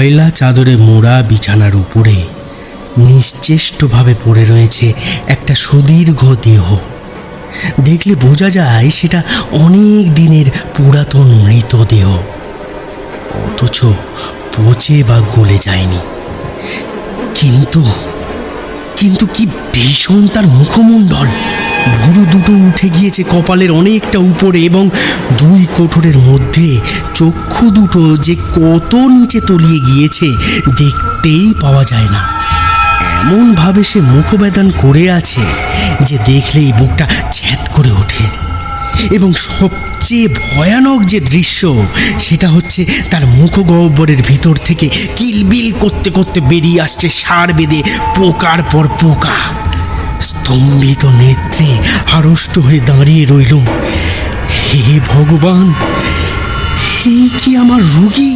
ময়লা চাদরে মোড়া বিছানার উপরে নিশ্চেষ্টভাবে পড়ে রয়েছে একটা সুদীর্ঘ দেহ। দেখলে বোঝা যায় সেটা অনেক দিনের পুরাতন মৃতদেহ, অথচ পচে বা গলে যায়নি। কিন্তু কিন্তু কি ভীষণ তার মুখমণ্ডল! ভুরু দুটো উঠে গিয়েছে কপালের অনেকটা উপরে, এবং দুই কোটরের মধ্যে চক্ষু দুটো যে কত নিচে তলিয়ে গিয়েছে দেখতেই পাওয়া যায় না। এমনভাবে সে মুখবেদন করে আছে যে দেখলেই বুকটা ছ্যাদ করে ওঠে। এবং সবচেয়ে ভয়ানক যে দৃশ্য, সেটা হচ্ছে তার মুখগহ্বরের ভিতর থেকে কিলবিল করতে করতে বেরিয়ে আসছে সার বেঁধে পোকার পর পোকা। স্তম্ভিত নেত্রে আড়ষ্ট হয়ে দাঁড়িয়ে রইলুম। হে ভগবান, এই কি আমার রোগী?